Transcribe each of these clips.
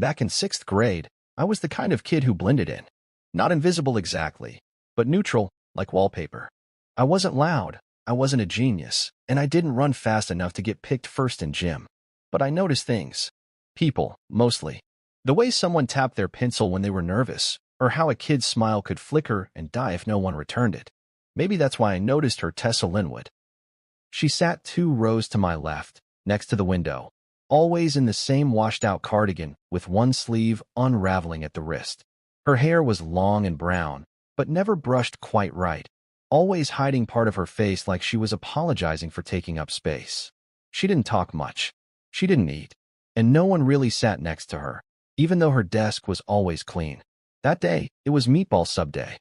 Back in 6th grade, I was the kind of kid who blended in. Not invisible exactly, but neutral, like wallpaper. I wasn't loud, I wasn't a genius, and I didn't run fast enough to get picked first in gym. But I noticed things. People, mostly. The way someone tapped their pencil when they were nervous, or how a kid's smile could flicker and die if no one returned it. Maybe that's why I noticed her. Tessa Linwood. She sat 2 rows to my left, next to the window, always in the same washed-out cardigan with one sleeve unraveling at the wrist. Her hair was long and brown, but never brushed quite right, always hiding part of her face like she was apologizing for taking up space. She didn't talk much. She didn't eat. And no one really sat next to her, even though her desk was always clean. That day, it was meatball sub day.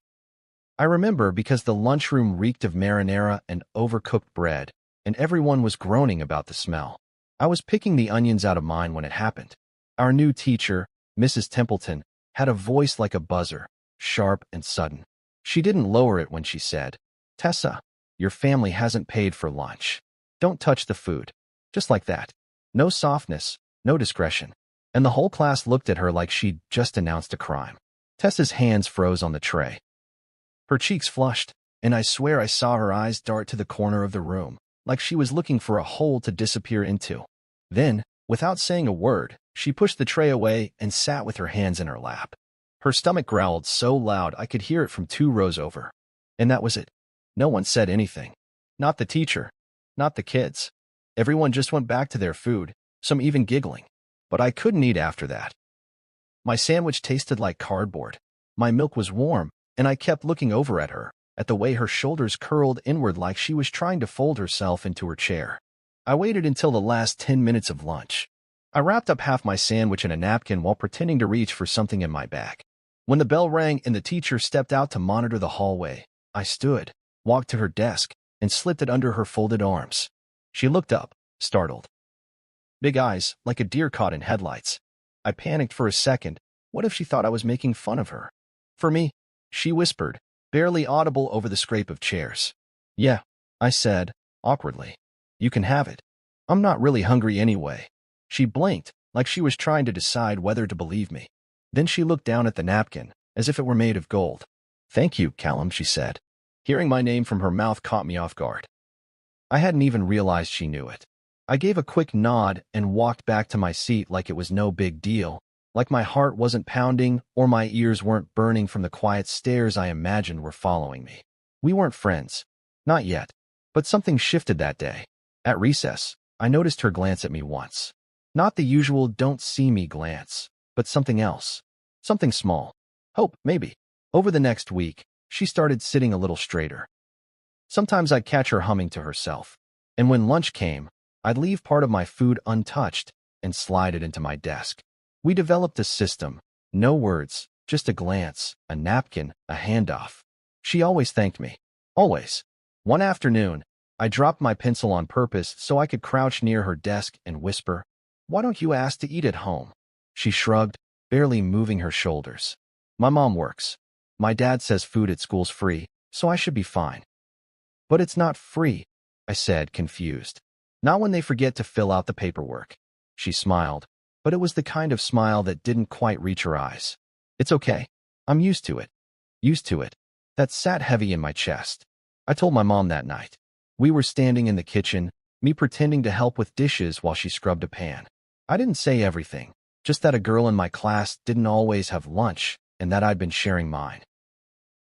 I remember because the lunchroom reeked of marinara and overcooked bread, and everyone was groaning about the smell. I was picking the onions out of mine when it happened. Our new teacher, Mrs. Templeton, had a voice like a buzzer, sharp and sudden. She didn't lower it when she said, "Tessa, your family hasn't paid for lunch. Don't touch the food." Just like that. No softness, no discretion. And the whole class looked at her like she'd just announced a crime. Tessa's hands froze on the tray. Her cheeks flushed, and I swear I saw her eyes dart to the corner of the room, like she was looking for a hole to disappear into. Then, without saying a word, she pushed the tray away and sat with her hands in her lap. Her stomach growled so loud I could hear it from 2 rows over. And that was it. No one said anything. Not the teacher. Not the kids. Everyone just went back to their food, some even giggling. But I couldn't eat after that. My sandwich tasted like cardboard. My milk was warm, and I kept looking over at her, at the way her shoulders curled inward like she was trying to fold herself into her chair. I waited until the last 10 minutes of lunch. I wrapped up half my sandwich in a napkin while pretending to reach for something in my bag. When the bell rang and the teacher stepped out to monitor the hallway, I stood, walked to her desk, and slipped it under her folded arms. She looked up, startled. Big eyes, like a deer caught in headlights. I panicked for a second. What if she thought I was making fun of her? For me, she whispered, barely audible over the scrape of chairs. "Yeah," I said, awkwardly. "You can have it. I'm not really hungry anyway." She blinked, like she was trying to decide whether to believe me. Then she looked down at the napkin, as if it were made of gold. "Thank you, Callum," she said. Hearing my name from her mouth caught me off guard. I hadn't even realized she knew it. I gave a quick nod and walked back to my seat like it was no big deal, like my heart wasn't pounding or my ears weren't burning from the quiet stares I imagined were following me. We weren't friends. Not yet. But something shifted that day. At recess, I noticed her glance at me once. Not the usual don't see me glance, but something else. Something small. Hope, maybe. Over the next week, she started sitting a little straighter. Sometimes I'd catch her humming to herself, and when lunch came, I'd leave part of my food untouched and slide it into my desk. We developed a system. No words, just a glance, a napkin, a handoff. She always thanked me. Always. One afternoon, I dropped my pencil on purpose so I could crouch near her desk and whisper, "Why don't you ask to eat at home?" She shrugged, barely moving her shoulders. "My mom works. My dad says food at school's free, so I should be fine." "But it's not free," I said, confused. "Not when they forget to fill out the paperwork." She smiled, but it was the kind of smile that didn't quite reach her eyes. "It's okay. I'm used to it." Used to it. That sat heavy in my chest. I told my mom that night. We were standing in the kitchen, me pretending to help with dishes while she scrubbed a pan. I didn't say everything, just that a girl in my class didn't always have lunch and that I'd been sharing mine.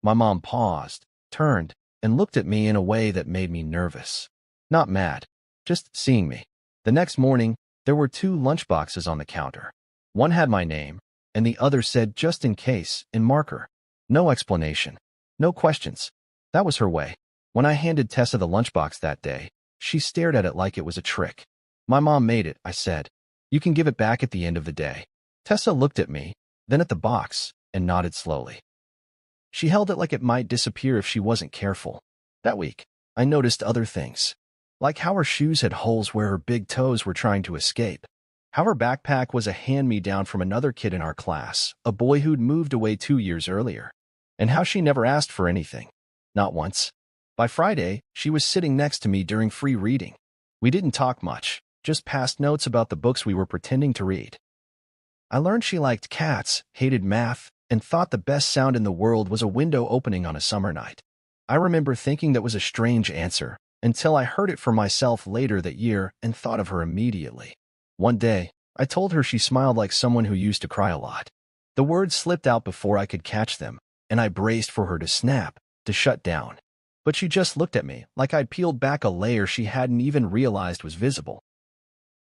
My mom paused, turned, and looked at me in a way that made me nervous. Not mad. Just seeing me. The next morning, there were 2 lunchboxes on the counter. One had my name, and the other said "just in case" in marker. No explanation. No questions. That was her way. When I handed Tessa the lunchbox that day, she stared at it like it was a trick. "My mom made it," I said. "You can give it back at the end of the day." Tessa looked at me, then at the box, and nodded slowly. She held it like it might disappear if she wasn't careful. That week, I noticed other things. Like how her shoes had holes where her big toes were trying to escape. How her backpack was a hand-me-down from another kid in our class, a boy who'd moved away 2 years earlier. And how she never asked for anything. Not once. By Friday, she was sitting next to me during free reading. We didn't talk much, just passed notes about the books we were pretending to read. I learned she liked cats, hated math, and thought the best sound in the world was a window opening on a summer night. I remember thinking that was a strange answer, until I heard it for myself later that year and thought of her immediately. One day, I told her she smiled like someone who used to cry a lot. The words slipped out before I could catch them, and I braced for her to snap, to shut down. But she just looked at me like I'd peeled back a layer she hadn't even realized was visible.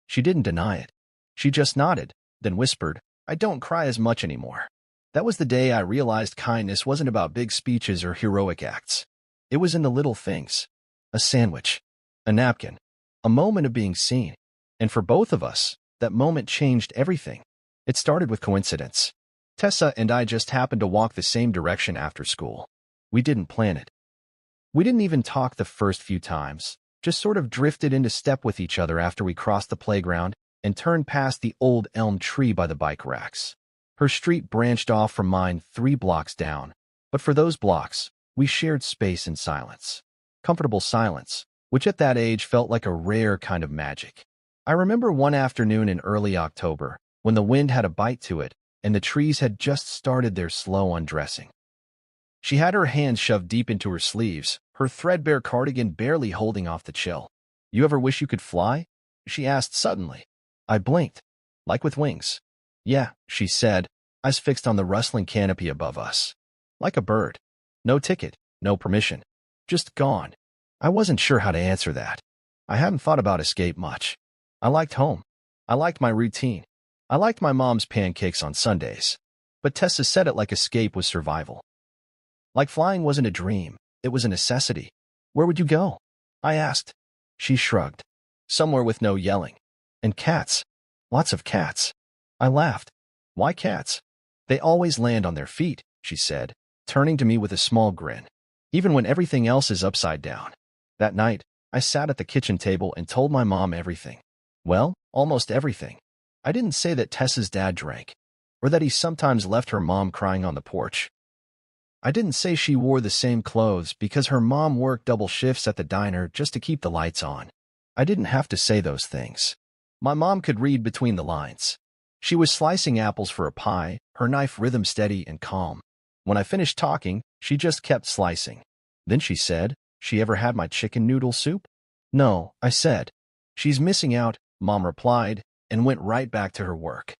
She didn't deny it. She just nodded, then whispered, "I don't cry as much anymore." That was the day I realized kindness wasn't about big speeches or heroic acts. It was in the little things. A sandwich, a napkin, a moment of being seen. And for both of us, that moment changed everything. It started with coincidence. Tessa and I just happened to walk the same direction after school. We didn't plan it. We didn't even talk the first few times, just sort of drifted into step with each other after we crossed the playground and turned past the old elm tree by the bike racks. Her street branched off from mine 3 blocks down, but for those blocks, we shared space and silence. Comfortable silence, which at that age felt like a rare kind of magic. I remember one afternoon in early October, when the wind had a bite to it, and the trees had just started their slow undressing. She had her hands shoved deep into her sleeves, her threadbare cardigan barely holding off the chill. "You ever wish you could fly?" she asked suddenly. I blinked. "Like with wings?" "Yeah," she said, eyes fixed on the rustling canopy above us. "Like a bird. No ticket, no permission. Just gone." I wasn't sure how to answer that. I hadn't thought about escape much. I liked home. I liked my routine. I liked my mom's pancakes on Sundays. But Tessa said it like escape was survival. Like flying wasn't a dream, it was a necessity. "Where would you go?" I asked. She shrugged. "Somewhere with no yelling. And cats. Lots of cats." I laughed. "Why cats?" "They always land on their feet," she said, turning to me with a small grin. "Even when everything else is upside down." That night, I sat at the kitchen table and told my mom everything. Well, almost everything. I didn't say that Tessa's dad drank, or that he sometimes left her mom crying on the porch. I didn't say she wore the same clothes because her mom worked double shifts at the diner just to keep the lights on. I didn't have to say those things. My mom could read between the lines. She was slicing apples for a pie, her knife rhythm steady and calm. When I finished talking, she just kept slicing. Then she said, "She ever had my chicken noodle soup?" "No," I said. "She's missing out," Mom replied, and went right back to her work.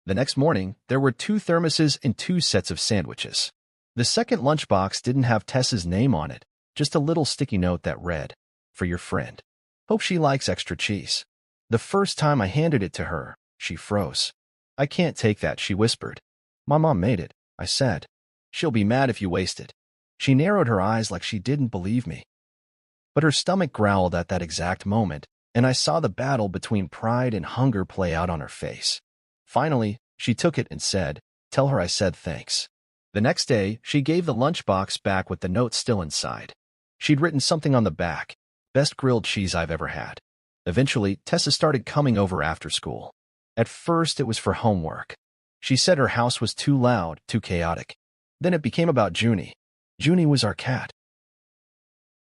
The next morning, there were 2 thermoses and 2 sets of sandwiches. The second lunchbox didn't have Tessa's name on it, just a little sticky note that read, "For your friend. Hope she likes extra cheese." The first time I handed it to her, she froze. "I can't take that," she whispered. "My mom made it," I said. "She'll be mad if you waste it." She narrowed her eyes like she didn't believe me. But her stomach growled at that exact moment, and I saw the battle between pride and hunger play out on her face. Finally, she took it and said, "Tell her I said thanks." The next day, she gave the lunchbox back with the note still inside. She'd written something on the back, "Best grilled cheese I've ever had." Eventually, Tessa started coming over after school. At first, it was for homework. She said her house was too loud, too chaotic. Then it became about Junie. Junie was our cat.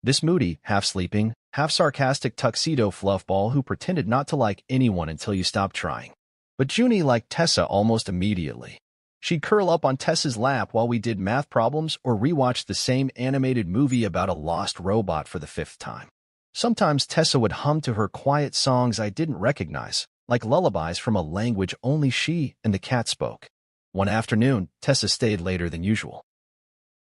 This moody, half-sleeping, half-sarcastic tuxedo fluffball who pretended not to like anyone until you stopped trying. But Junie liked Tessa almost immediately. She'd curl up on Tessa's lap while we did math problems or rewatched the same animated movie about a lost robot for the 5th time. Sometimes Tessa would hum to her quiet songs I didn't recognize, like lullabies from a language only she and the cat spoke. One afternoon, Tessa stayed later than usual.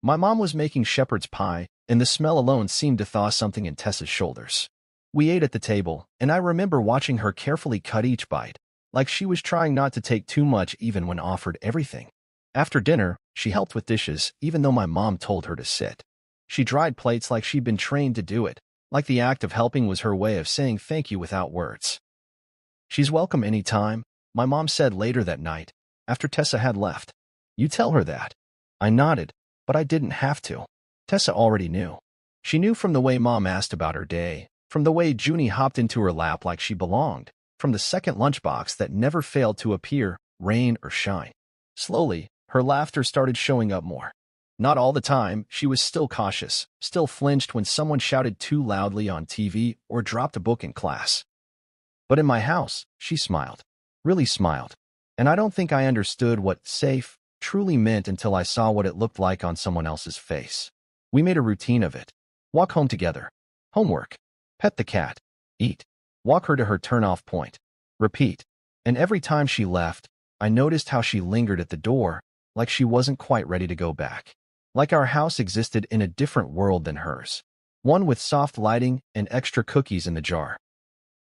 My mom was making shepherd's pie, and the smell alone seemed to thaw something in Tessa's shoulders. We ate at the table, and I remember watching her carefully cut each bite, like she was trying not to take too much even when offered everything. After dinner, she helped with dishes, even though my mom told her to sit. She dried plates like she'd been trained to do it, like the act of helping was her way of saying thank you without words. "She's welcome any time," my mom said later that night, after Tessa had left. "You tell her that." I nodded, but I didn't have to. Tessa already knew. She knew from the way Mom asked about her day, from the way Junie hopped into her lap like she belonged, from the second lunchbox that never failed to appear, rain or shine. Slowly, her laughter started showing up more. Not all the time, she was still cautious, still flinched when someone shouted too loudly on TV or dropped a book in class. But in my house, she smiled. Really smiled. And I don't think I understood what safe truly meant until I saw what it looked like on someone else's face. We made a routine of it. Walk home together. Homework. Pet the cat. Eat. Walk her to her turn-off point. Repeat. And every time she left, I noticed how she lingered at the door, like she wasn't quite ready to go back. Like our house existed in a different world than hers. One with soft lighting and extra cookies in the jar.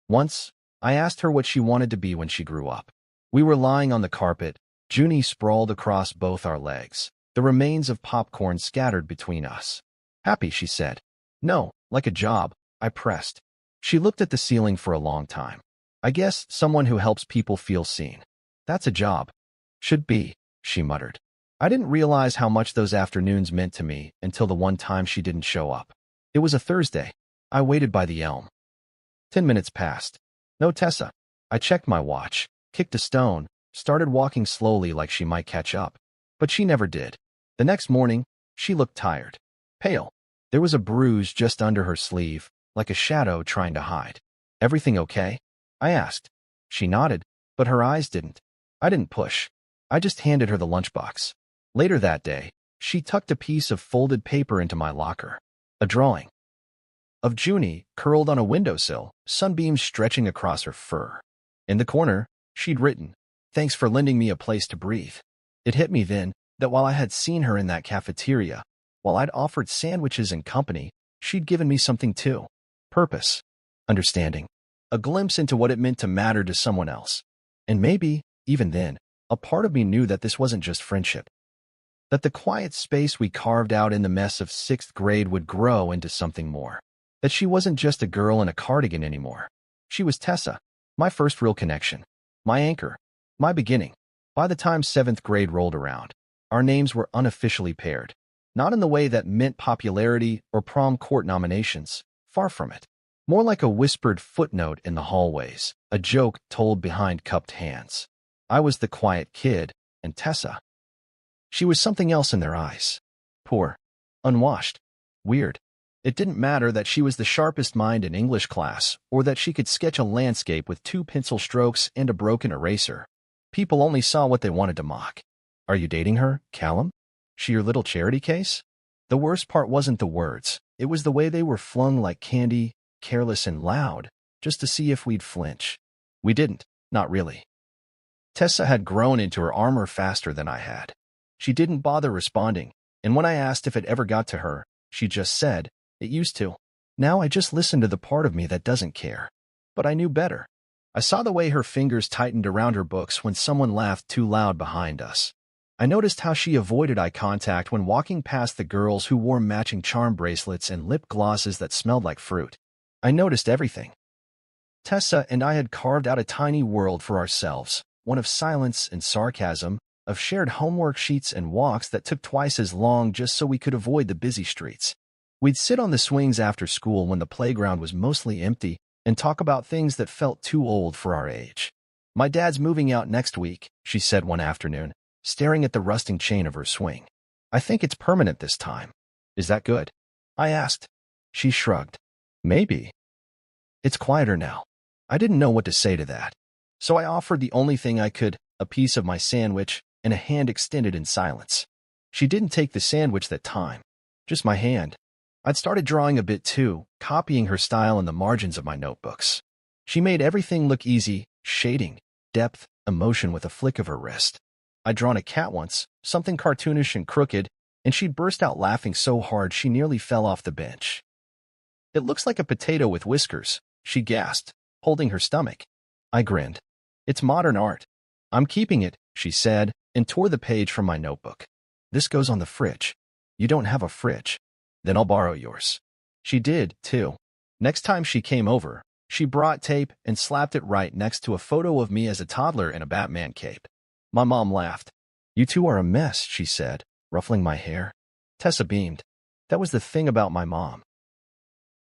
Once, I asked her what she wanted to be when she grew up. We were lying on the carpet, Junie sprawled across both our legs, the remains of popcorn scattered between us. Happy, she said. No, like a job, I pressed. She looked at the ceiling for a long time. I guess someone who helps people feel seen. That's a job. Should be, she muttered. I didn't realize how much those afternoons meant to me until the one time she didn't show up. It was a Thursday. I waited by the elm. 10 minutes passed. No Tessa. I checked my watch, kicked a stone, started walking slowly like she might catch up. But she never did. The next morning, she looked tired. Pale. There was a bruise just under her sleeve, like a shadow trying to hide. Everything okay? I asked. She nodded, but her eyes didn't. I didn't push. I just handed her the lunchbox. Later that day, she tucked a piece of folded paper into my locker. A drawing of Junie curled on a windowsill, sunbeams stretching across her fur. In the corner, she'd written, "Thanks for lending me a place to breathe." It hit me then that while I had seen her in that cafeteria, while I'd offered sandwiches and company, she'd given me something too. Purpose. Understanding. A glimpse into what it meant to matter to someone else. And maybe, even then, a part of me knew that this wasn't just friendship. That the quiet space we carved out in the mess of 6th grade would grow into something more. That she wasn't just a girl in a cardigan anymore. She was Tessa, my first real connection, my anchor, my beginning. By the time 7th grade rolled around, our names were unofficially paired. Not in the way that meant popularity or prom court nominations, far from it. More like a whispered footnote in the hallways, a joke told behind cupped hands. I was the quiet kid, and Tessa. She was something else in their eyes. Poor. Unwashed. Weird. It didn't matter that she was the sharpest mind in English class, or that she could sketch a landscape with 2 pencil strokes and a broken eraser. People only saw what they wanted to mock. Are you dating her, Callum? She your little charity case? The worst part wasn't the words. It was the way they were flung like candy, careless and loud, just to see if we'd flinch. We didn't, not really. Tessa had grown into her armor faster than I had. She didn't bother responding, and when I asked if it ever got to her, she just said, "It used to." Now I just listened to the part of me that doesn't care. But I knew better. I saw the way her fingers tightened around her books when someone laughed too loud behind us. I noticed how she avoided eye contact when walking past the girls who wore matching charm bracelets and lip glosses that smelled like fruit. I noticed everything. Tessa and I had carved out a tiny world for ourselves, one of silence and sarcasm, of shared homework sheets and walks that took twice as long just so we could avoid the busy streets. We'd sit on the swings after school when the playground was mostly empty and talk about things that felt too old for our age. "My dad's moving out next week," she said one afternoon, staring at the rusting chain of her swing. "I think it's permanent this time." "Is that good?" I asked. She shrugged. "Maybe." "It's quieter now." I didn't know what to say to that. So I offered the only thing I could, a piece of my sandwich and a hand extended in silence. She didn't take the sandwich that time, just my hand. I'd started drawing a bit too, copying her style in the margins of my notebooks. She made everything look easy, shading, depth, emotion with a flick of her wrist. I'd drawn a cat once, something cartoonish and crooked, and she'd burst out laughing so hard she nearly fell off the bench. "It looks like a potato with whiskers," she gasped, holding her stomach. I grinned. "It's modern art. I'm keeping it," she said, and tore the page from my notebook. "This goes on the fridge." "You don't have a fridge." "Then I'll borrow yours." She did, too. Next time she came over, she brought tape and slapped it right next to a photo of me as a toddler in a Batman cape. My mom laughed. "You two are a mess," she said, ruffling my hair. Tessa beamed. That was the thing about my mom.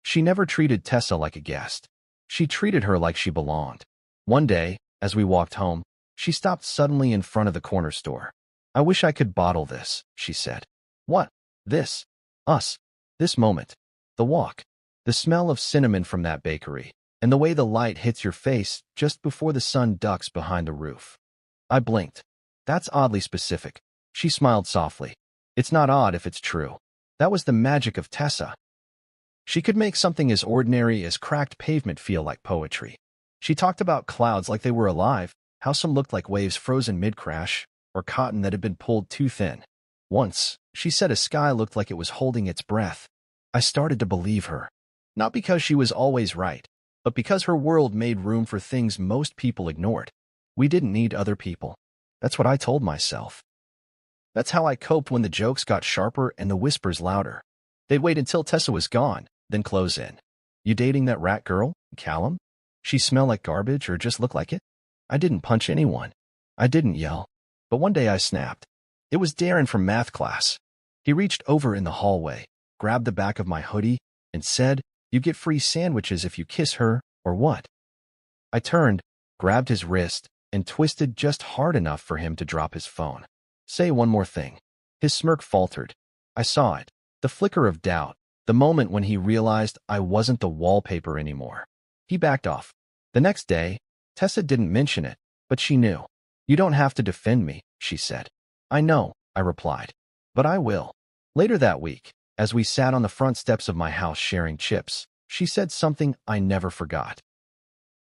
She never treated Tessa like a guest. She treated her like she belonged. One day, as we walked home, she stopped suddenly in front of the corner store. "I wish I could bottle this," she said. "What?" "This. Us. This moment. The walk. The smell of cinnamon from that bakery, and the way the light hits your face just before the sun ducks behind the roof." I blinked. That's oddly specific. She smiled softly. It's not odd if it's true. That was the magic of Tessa. She could make something as ordinary as cracked pavement feel like poetry. She talked about clouds like they were alive, how some looked like waves frozen mid-crash, or cotton that had been pulled too thin. Once, she said a sky looked like it was holding its breath. I started to believe her. Not because she was always right, but because her world made room for things most people ignored. We didn't need other people. That's what I told myself. That's how I coped when the jokes got sharper and the whispers louder. They'd wait until Tessa was gone, then close in. You dating that rat girl, Callum? She smell like garbage or just look like it? I didn't punch anyone. I didn't yell. But one day I snapped. It was Darren from math class. He reached over in the hallway, grabbed the back of my hoodie, and said, "You get free sandwiches if you kiss her, or what?" I turned, grabbed his wrist, and twisted just hard enough for him to drop his phone. Say one more thing. His smirk faltered. I saw it, the flicker of doubt, the moment when he realized I wasn't the wallpaper anymore. He backed off. The next day, Tessa didn't mention it, but she knew. "You don't have to defend me," she said. "I know," I replied. "But I will." Later that week, as we sat on the front steps of my house sharing chips, she said something I never forgot.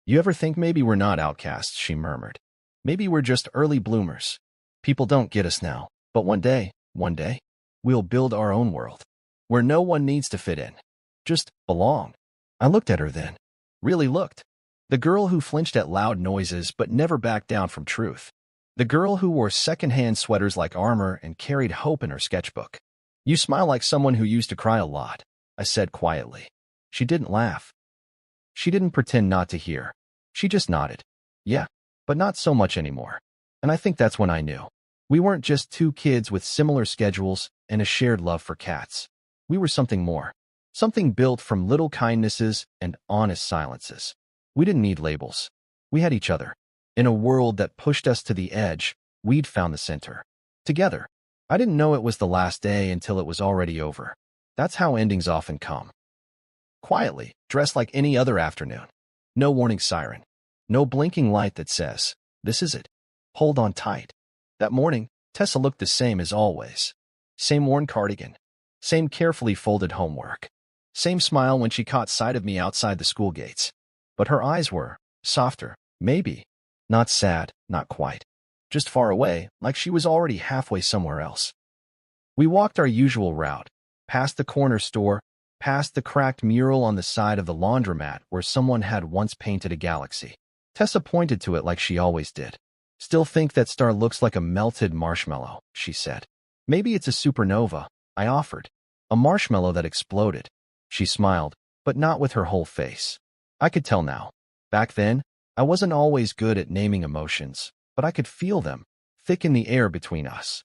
"You ever think maybe we're not outcasts?" she murmured. "Maybe we're just early bloomers. People don't get us now, but one day, we'll build our own world, where no one needs to fit in. Just belong." I looked at her then. Really looked. The girl who flinched at loud noises but never backed down from truth. The girl who wore secondhand sweaters like armor and carried hope in her sketchbook. "You smile like someone who used to cry a lot," I said quietly. She didn't laugh. She didn't pretend not to hear. She just nodded. "Yeah, but not so much anymore." And I think that's when I knew. We weren't just two kids with similar schedules and a shared love for cats. We were something more. Something built from little kindnesses and honest silences. We didn't need labels. We had each other. In a world that pushed us to the edge, we'd found the center. Together. I didn't know it was the last day until it was already over. That's how endings often come. Quietly, dressed like any other afternoon. No warning siren. No blinking light that says, "This is it. Hold on tight." That morning, Tessa looked the same as always. Same worn cardigan. Same carefully folded homework. Same smile when she caught sight of me outside the school gates. But her eyes were softer, maybe. Not sad, not quite. Just far away, like she was already halfway somewhere else. We walked our usual route, past the corner store, past the cracked mural on the side of the laundromat where someone had once painted a galaxy. Tessa pointed to it like she always did. "Still think that star looks like a melted marshmallow," she said. "Maybe it's a supernova," I offered. "A marshmallow that exploded." She smiled, but not with her whole face. I could tell now. Back then, I wasn't always good at naming emotions, but I could feel them, thick in the air between us.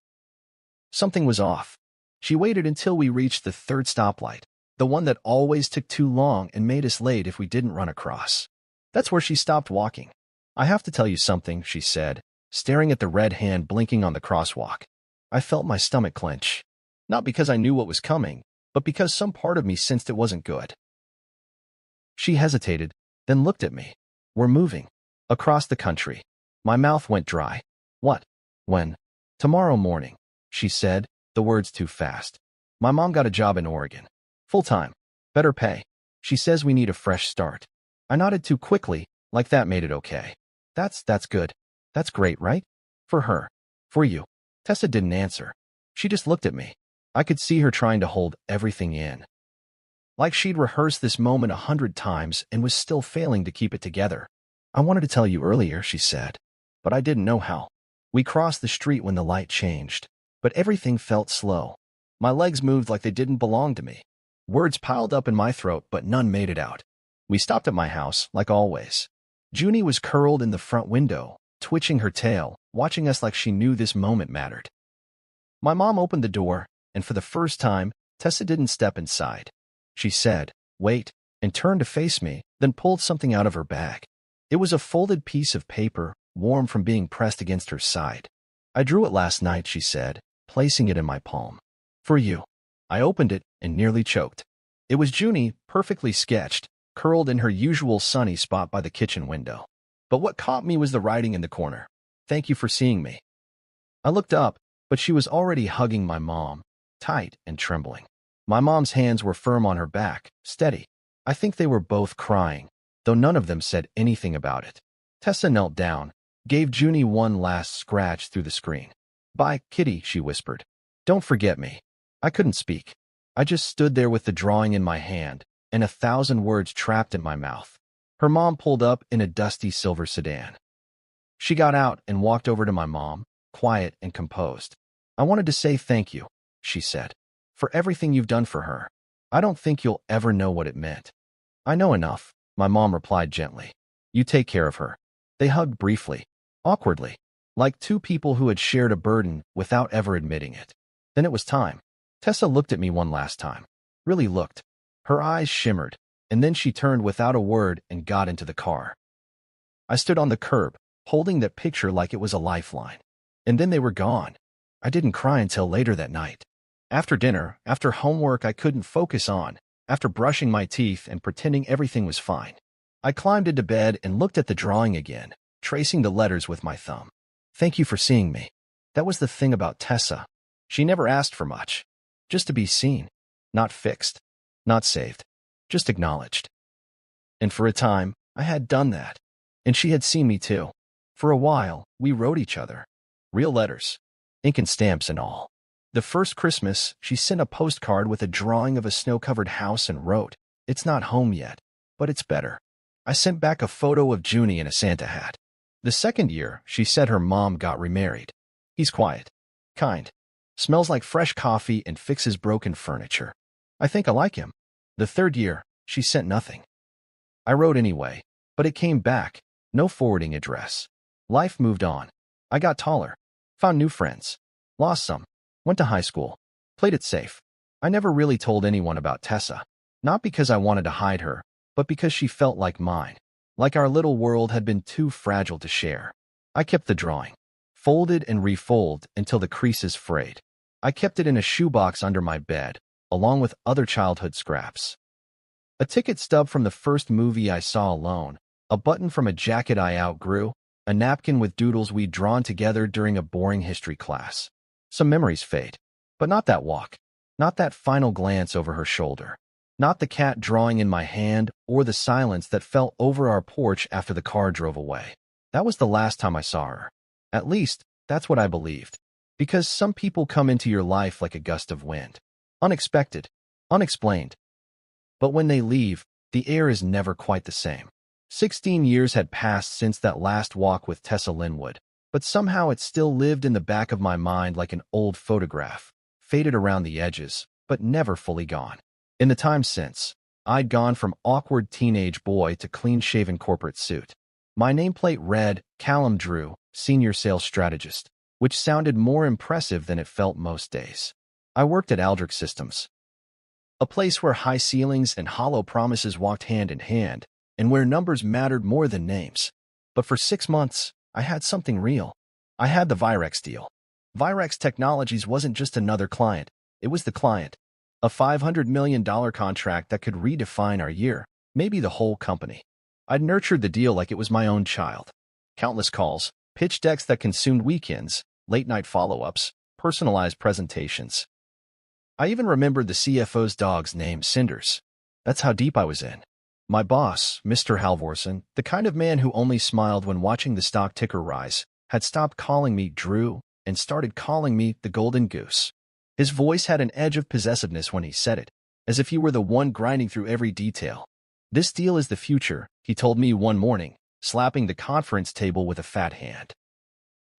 Something was off. She waited until we reached the third stoplight, the one that always took too long and made us late if we didn't run across. That's where she stopped walking. "I have to tell you something," she said, staring at the red hand blinking on the crosswalk. I felt my stomach clench. Not because I knew what was coming, but because some part of me sensed it wasn't good. She hesitated, then looked at me. "We're moving. Across the country." My mouth went dry. "What? When?" "Tomorrow morning," she said, the words too fast. "My mom got a job in Oregon. Full-time. Better pay. She says we need a fresh start." I nodded too quickly, like that made it okay. That's good. That's great, right? For her. For you." Tessa didn't answer. She just looked at me. I could see her trying to hold everything in. Like she'd rehearsed this moment 100 times and was still failing to keep it together. "I wanted to tell you earlier," she said, "but I didn't know how." We crossed the street when the light changed, but everything felt slow. My legs moved like they didn't belong to me. Words piled up in my throat, but none made it out. We stopped at my house, like always. Junie was curled in the front window, twitching her tail, watching us like she knew this moment mattered. My mom opened the door, and for the first time, Tessa didn't step inside. She said, "Wait," and turned to face me, then pulled something out of her bag. It was a folded piece of paper, warm from being pressed against her side. "I drew it last night," she said, placing it in my palm. "For you." I opened it and nearly choked. It was Junie, perfectly sketched, curled in her usual sunny spot by the kitchen window. But what caught me was the writing in the corner. Thank you for seeing me. I looked up, but she was already hugging my mom, tight and trembling. My mom's hands were firm on her back, steady. I think they were both crying, though none of them said anything about it. Tessa knelt down, gave Junie one last scratch through the screen. Bye, kitty, she whispered. Don't forget me. I couldn't speak. I just stood there with the drawing in my hand and 1,000 words trapped in my mouth. Her mom pulled up in a dusty silver sedan. She got out and walked over to my mom, quiet and composed. I wanted to say thank you, she said, for everything you've done for her. I don't think you'll ever know what it meant. I know enough, my mom replied gently. You take care of her. They hugged briefly, awkwardly, like two people who had shared a burden without ever admitting it. Then it was time. Tessa looked at me one last time. Really looked. Her eyes shimmered, and then she turned without a word and got into the car. I stood on the curb, holding that picture like it was a lifeline. And then they were gone. I didn't cry until later that night. After dinner, after homework I couldn't focus on, after brushing my teeth and pretending everything was fine. I climbed into bed and looked at the drawing again, tracing the letters with my thumb. Thank you for seeing me. That was the thing about Tessa. She never asked for much. Just to be seen. Not fixed. Not saved. Just acknowledged. And for a time, I had done that. And she had seen me too. For a while, we wrote each other. Real letters. Ink and stamps and all. The first Christmas, she sent a postcard with a drawing of a snow-covered house and wrote, "It's not home yet, but it's better." I sent back a photo of Junie in a Santa hat. The second year, she said her mom got remarried. He's quiet. Kind. Smells like fresh coffee and fixes broken furniture. I think I like him. The third year, she sent nothing. I wrote anyway, but it came back. No forwarding address. Life moved on. I got taller. Found new friends. Lost some. Went to high school. Played it safe. I never really told anyone about Tessa. Not because I wanted to hide her, but because she felt like mine. Like our little world had been too fragile to share. I kept the drawing. Folded and refolded until the creases frayed. I kept it in a shoebox under my bed, along with other childhood scraps. A ticket stub from the first movie I saw alone, a button from a jacket I outgrew, a napkin with doodles we'd drawn together during a boring history class. Some memories fade, but not that walk, not that final glance over her shoulder, not the cat drawing in my hand or the silence that fell over our porch after the car drove away. That was the last time I saw her. At least, that's what I believed. Because some people come into your life like a gust of wind. Unexpected, unexplained. But when they leave, the air is never quite the same. 16 years had passed since that last walk with Tessa Linwood, but somehow it still lived in the back of my mind like an old photograph, faded around the edges, but never fully gone. In the time since, I'd gone from awkward teenage boy to clean-shaven corporate suit. My nameplate read, Callum Drew, Senior Sales Strategist, which sounded more impressive than it felt most days. I worked at Aldrich Systems, a place where high ceilings and hollow promises walked hand in hand, and where numbers mattered more than names. But for 6 months, I had something real. I had the Virex deal. Virex Technologies wasn't just another client, it was the client. A $500 million contract that could redefine our year, maybe the whole company. I'd nurtured the deal like it was my own child. Countless calls, pitch decks that consumed weekends, late-night follow-ups, personalized presentations. I even remembered the CFO's dog's name, Cinders. That's how deep I was in. My boss, Mr. Halvorsen, the kind of man who only smiled when watching the stock ticker rise, had stopped calling me Drew and started calling me the Golden Goose. His voice had an edge of possessiveness when he said it, as if he were the one grinding through every detail. This deal is the future, he told me one morning, slapping the conference table with a fat hand.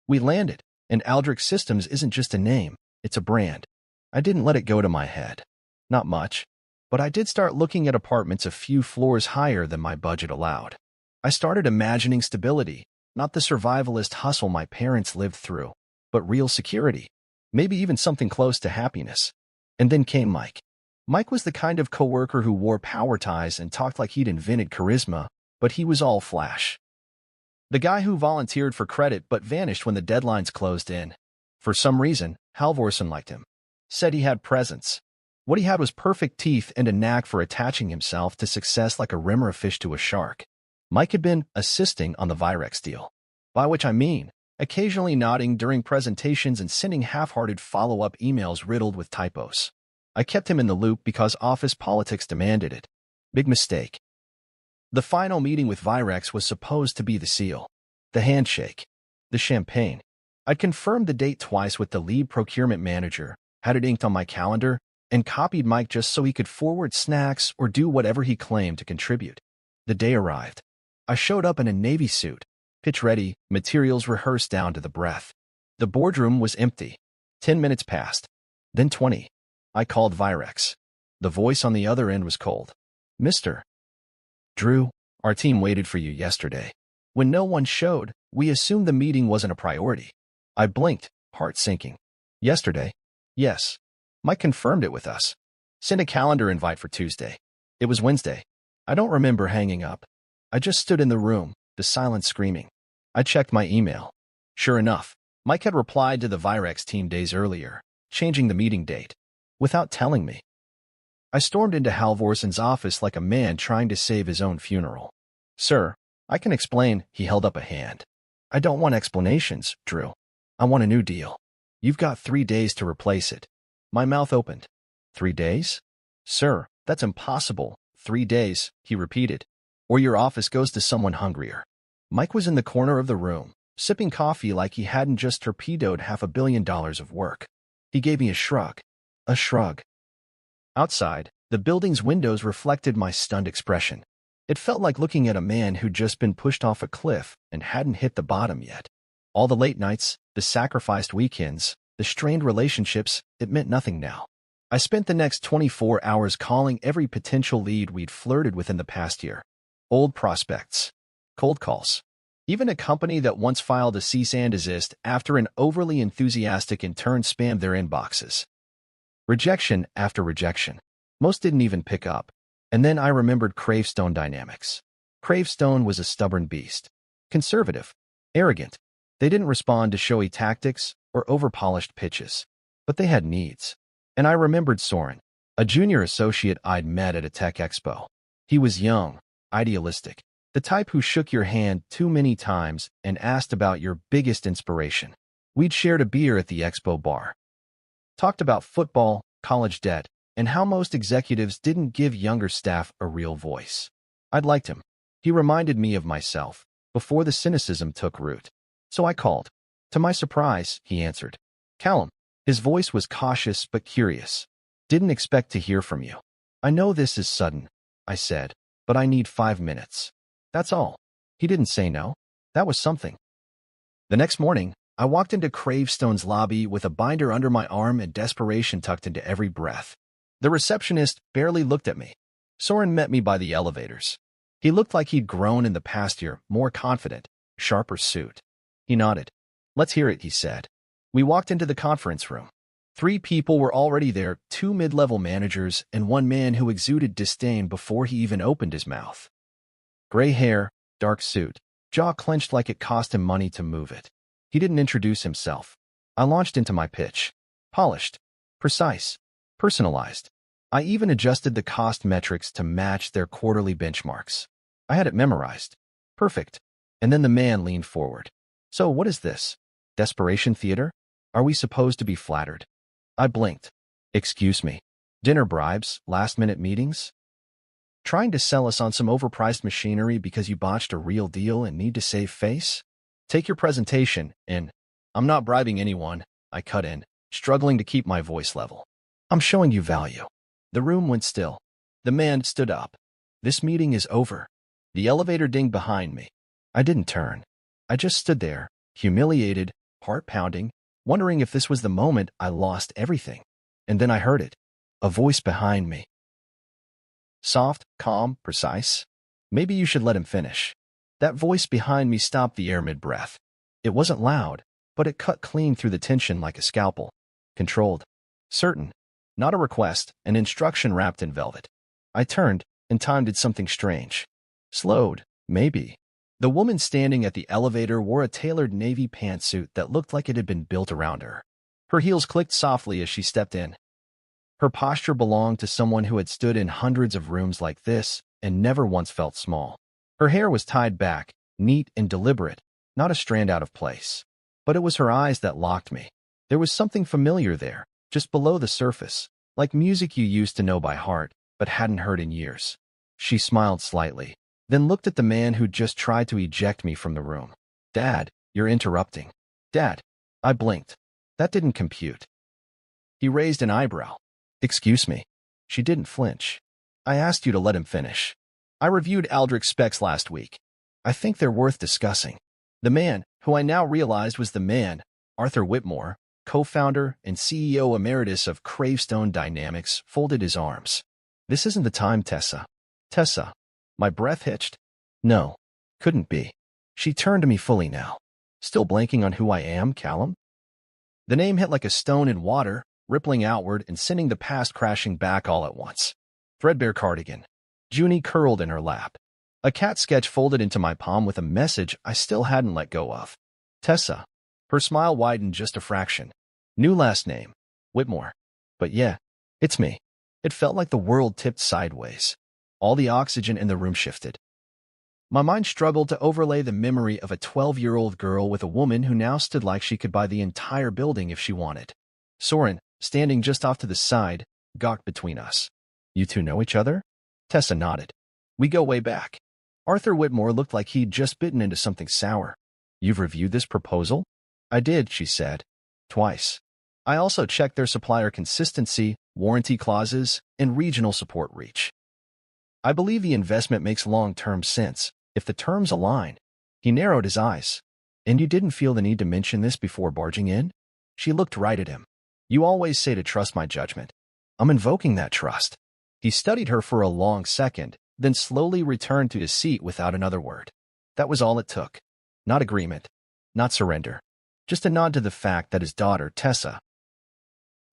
We landed, and Aldrich Systems isn't just a name, it's a brand. I didn't let it go to my head. Not much. But I did start looking at apartments a few floors higher than my budget allowed. I started imagining stability, not the survivalist hustle my parents lived through, but real security, maybe even something close to happiness. And then came Mike. Mike was the kind of coworker who wore power ties and talked like he'd invented charisma, but he was all flash. The guy who volunteered for credit but vanished when the deadlines closed in. For some reason, Halvorsen liked him. Said he had presence. What he had was perfect teeth and a knack for attaching himself to success like a rimmer fish to a shark. Mike had been assisting on the Virex deal. By which I mean, occasionally nodding during presentations and sending half-hearted follow-up emails riddled with typos. I kept him in the loop because office politics demanded it. Big mistake. The final meeting with Virex was supposed to be the seal, the handshake, the champagne. I'd confirmed the date twice with the lead procurement manager, had it inked on my calendar, and copied Mike just so he could forward snacks or do whatever he claimed to contribute. The day arrived. I showed up in a Navy suit, pitch ready, materials rehearsed down to the breath. The boardroom was empty. 10 minutes passed. Then 20. I called Virex. The voice on the other end was cold. Mr. Drew, our team waited for you yesterday. When no one showed, we assumed the meeting wasn't a priority. I blinked, heart sinking. Yesterday? Yes. Mike confirmed it with us. Sent a calendar invite for Tuesday. It was Wednesday. I don't remember hanging up. I just stood in the room, the silence screaming. I checked my email. Sure enough, Mike had replied to the Virex team days earlier, changing the meeting date, without telling me. I stormed into Halvorson's office like a man trying to save his own funeral. Sir, I can explain. He held up a hand. I don't want explanations, Drew. I want a new deal. You've got 3 days to replace it. My mouth opened. 3 days? Sir, that's impossible. 3 days, he repeated. Or your office goes to someone hungrier. Mike was in the corner of the room, sipping coffee like he hadn't just torpedoed $500 million of work. He gave me a shrug. A shrug. Outside, the building's windows reflected my stunned expression. It felt like looking at a man who'd just been pushed off a cliff and hadn't hit the bottom yet. All the late nights, the sacrificed weekends, the strained relationships, it meant nothing now. I spent the next 24 hours calling every potential lead we'd flirted with in the past year. Old prospects. Cold calls. Even a company that once filed a cease and desist after an overly enthusiastic intern spammed their inboxes. Rejection after rejection. Most didn't even pick up. And then I remembered Gravestone dynamics. Gravestone was a stubborn beast. Conservative. Arrogant. They didn't respond to showy tactics or overpolished pitches. But they had needs. And I remembered Soren, a junior associate I'd met at a tech expo. He was young, idealistic, the type who shook your hand too many times and asked about your biggest inspiration. We'd shared a beer at the expo bar. Talked about football, college debt, and how most executives didn't give younger staff a real voice. I'd liked him. He reminded me of myself, before the cynicism took root. So I called. To my surprise, he answered. Callum. His voice was cautious but curious. Didn't expect to hear from you. I know this is sudden, I said, but I need 5 minutes. That's all. He didn't say no. That was something. The next morning, I walked into Gravestone's lobby with a binder under my arm and desperation tucked into every breath. The receptionist barely looked at me. Soren met me by the elevators. He looked like he'd grown in the past year, more confident, sharper suit. He nodded. Let's hear it, he said. We walked into the conference room. 3 people were already there, 2 mid-level managers and 1 man who exuded disdain before he even opened his mouth. Gray hair, dark suit, jaw clenched like it cost him money to move it. He didn't introduce himself. I launched into my pitch. Polished, precise, personalized. I even adjusted the cost metrics to match their quarterly benchmarks. I had it memorized. Perfect. And then the man leaned forward. So what is this? Desperation theater? Are we supposed to be flattered? I blinked. Excuse me. Dinner bribes, last-minute meetings? Trying to sell us on some overpriced machinery because you botched a real deal and need to save face? Take your presentation, and I'm not bribing anyone, I cut in, struggling to keep my voice level. I'm showing you value. The room went still. The man stood up. This meeting is over. The elevator dinged behind me. I didn't turn. I just stood there, humiliated, heart-pounding, wondering if this was the moment I lost everything. And then I heard it. A voice behind me. Soft, calm, precise. Maybe you should let him finish. That voice behind me stopped the air mid-breath. It wasn't loud, but it cut clean through the tension like a scalpel. Controlled. Certain. Not a request, an instruction wrapped in velvet. I turned, and time did something strange. Slowed, maybe. The woman standing at the elevator wore a tailored navy pantsuit that looked like it had been built around her. Her heels clicked softly as she stepped in. Her posture belonged to someone who had stood in hundreds of rooms like this and never once felt small. Her hair was tied back, neat and deliberate, not a strand out of place. But it was her eyes that locked me. There was something familiar there, just below the surface, like music you used to know by heart, but hadn't heard in years. She smiled slightly, then looked at the man who'd just tried to eject me from the room. "Dad, you're interrupting." "Dad." I blinked. That didn't compute. He raised an eyebrow. "Excuse me." She didn't flinch. "I asked you to let him finish. I reviewed Aldrich's specs last week. I think they're worth discussing." The man, who I now realized was the man, Arthur Whitmore, co-founder and CEO emeritus of Gravestone Dynamics, folded his arms. "This isn't the time, Tessa." "Tessa." My breath hitched. "No, couldn't be." She turned to me fully now. "Still blanking on who I am, Callum?" The name hit like a stone in water, rippling outward and sending the past crashing back all at once. Threadbare cardigan. Junie curled in her lap. A cat sketch folded into my palm with a message I still hadn't let go of. "Tessa." Her smile widened just a fraction. "New last name. Whitmore. But yeah, it's me." It felt like the world tipped sideways. All the oxygen in the room shifted. My mind struggled to overlay the memory of a 12-year-old girl with a woman who now stood like she could buy the entire building if she wanted. Soren, standing just off to the side, gawked between us. "You two know each other?" Tessa nodded. "We go way back." Arthur Whitmore looked like he'd just bitten into something sour. "You've reviewed this proposal?" "I did," she said. "Twice. I also checked their supplier consistency, warranty clauses, and regional support reach. I believe the investment makes long-term sense, if the terms align." He narrowed his eyes. "And you didn't feel the need to mention this before barging in?" She looked right at him. "You always say to trust my judgment. I'm invoking that trust." He studied her for a long second, then slowly returned to his seat without another word. That was all it took. Not agreement. Not surrender. Just a nod to the fact that his daughter, Tessa,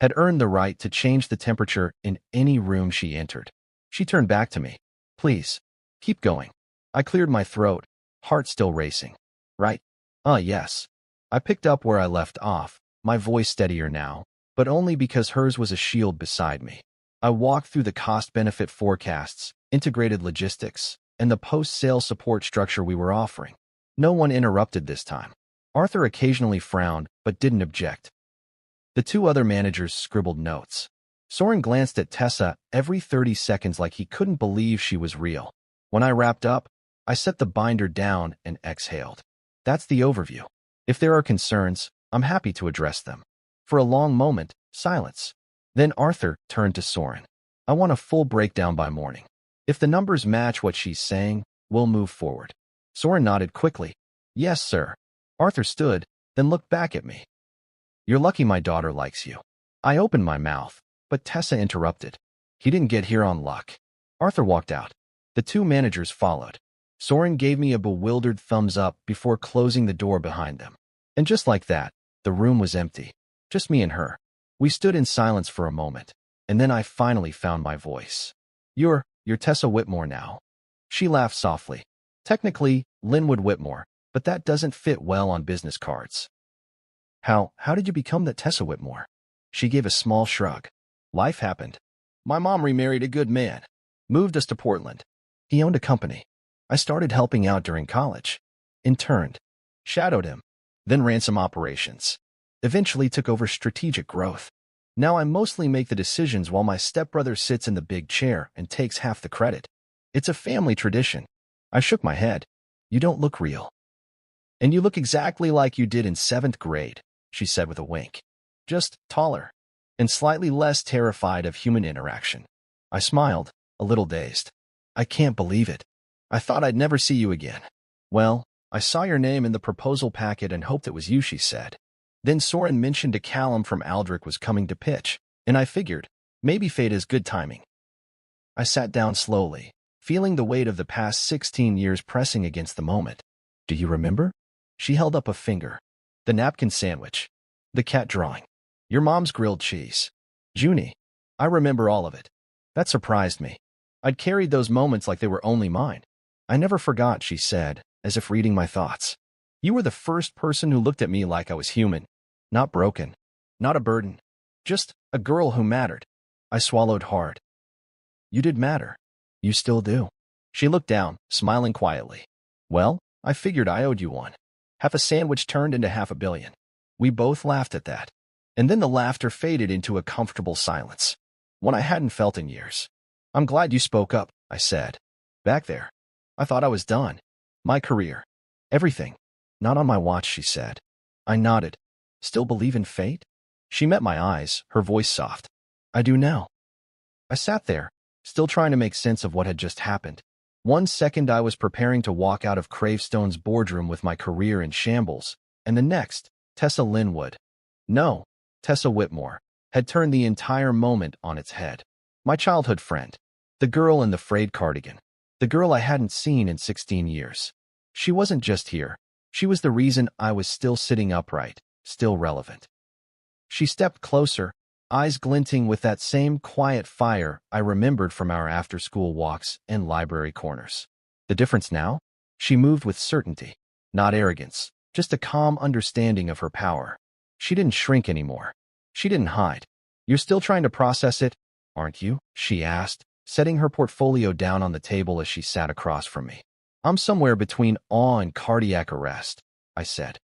had earned the right to change the temperature in any room she entered. She turned back to me. "Please, keep going." I cleared my throat, heart still racing. "Right. Yes." I picked up where I left off, my voice steadier now, but only because hers was a shield beside me. I walked through the cost-benefit forecasts, integrated logistics, and the post-sale support structure we were offering. No one interrupted this time. Arthur occasionally frowned, but didn't object. The two other managers scribbled notes. Soren glanced at Tessa every 30 seconds like he couldn't believe she was real. When I wrapped up, I set the binder down and exhaled. That's the overview. If there are concerns, I'm happy to address them. For a long moment, silence. Then Arthur turned to Soren. "I want a full breakdown by morning. If the numbers match what she's saying, we'll move forward." Soren nodded quickly. "Yes, sir." Arthur stood, then looked back at me. "You're lucky my daughter likes you." I opened my mouth, but Tessa interrupted. "He didn't get here on luck." Arthur walked out. The two managers followed. Soren gave me a bewildered thumbs up before closing the door behind them. And just like that, the room was empty. Just me and her. We stood in silence for a moment, and then I finally found my voice. You're Tessa Whitmore now." She laughed softly. "Technically, Linwood Whitmore, but that doesn't fit well on business cards." How did you become the Tessa Whitmore?" She gave a small shrug. "Life happened. My mom remarried a good man. Moved us to Portland. He owned a company. I started helping out during college. Interned. Shadowed him. Then ran some operations. Eventually took over strategic growth. Now I mostly make the decisions while my stepbrother sits in the big chair and takes half the credit. It's a family tradition." I shook my head. "You don't look real." "And you look exactly like you did in 7th grade, she said with a wink. "Just taller, and slightly less terrified of human interaction." I smiled, a little dazed. "I can't believe it. I thought I'd never see you again." "Well, I saw your name in the proposal packet and hoped it was you," she said. Then Soren mentioned a Callum from Aldrich was coming to pitch, and I figured, maybe fate is good timing. I sat down slowly, feeling the weight of the past 16 years pressing against the moment. "Do you remember?" She held up a finger. "The napkin sandwich. The cat drawing. Your mom's grilled cheese. Junie. I remember all of it." That surprised me. I'd carried those moments like they were only mine. "I never forgot," she said, as if reading my thoughts. "You were the first person who looked at me like I was human. Not broken. Not a burden. Just a girl who mattered." I swallowed hard. "You did matter. You still do." She looked down, smiling quietly. "Well, I figured I owed you one. Half a sandwich turned into $500 million. We both laughed at that. And then the laughter faded into a comfortable silence, one I hadn't felt in years. I'm glad you spoke up, I said. Back there, I thought I was done. My career. Everything. Not on my watch, she said. I nodded. Still believe in fate? She met my eyes, her voice soft. I do now. I sat there, still trying to make sense of what had just happened. 1 second I was preparing to walk out of Cravestone's boardroom with my career in shambles, and the next, Tessa Linwood. No, Tessa Whitmore, had turned the entire moment on its head. My childhood friend. The girl in the frayed cardigan. The girl I hadn't seen in 16 years. She wasn't just here. She was the reason I was still sitting upright, still relevant. She stepped closer, eyes glinting with that same quiet fire I remembered from our after-school walks and library corners. The difference now? She moved with certainty, not arrogance, just a calm understanding of her power. She didn't shrink anymore. She didn't hide. You're still trying to process it, aren't you? She asked, setting her portfolio down on the table as she sat across from me. I'm somewhere between awe and cardiac arrest, I said.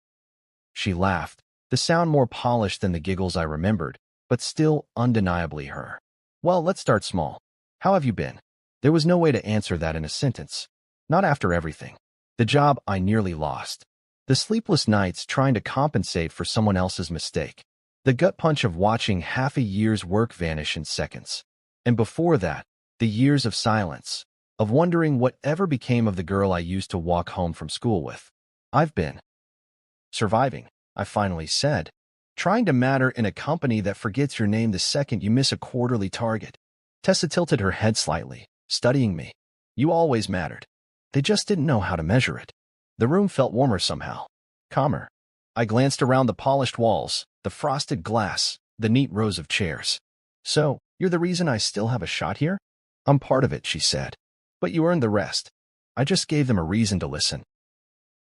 She laughed, the sound more polished than the giggles I remembered, but still undeniably her. Well, let's start small. How have you been? There was no way to answer that in a sentence. Not after everything. The job I nearly lost. The sleepless nights trying to compensate for someone else's mistake. The gut punch of watching half a year's work vanish in seconds. And before that, the years of silence, of wondering whatever became of the girl I used to walk home from school with. I've been surviving, I finally said. Trying to matter in a company that forgets your name the second you miss a quarterly target. Tessa tilted her head slightly, studying me. You always mattered. They just didn't know how to measure it. The room felt warmer somehow. Calmer. I glanced around the polished walls, the frosted glass, the neat rows of chairs. So, you're the reason I still have a shot here? I'm part of it, she said. But you earned the rest. I just gave them a reason to listen.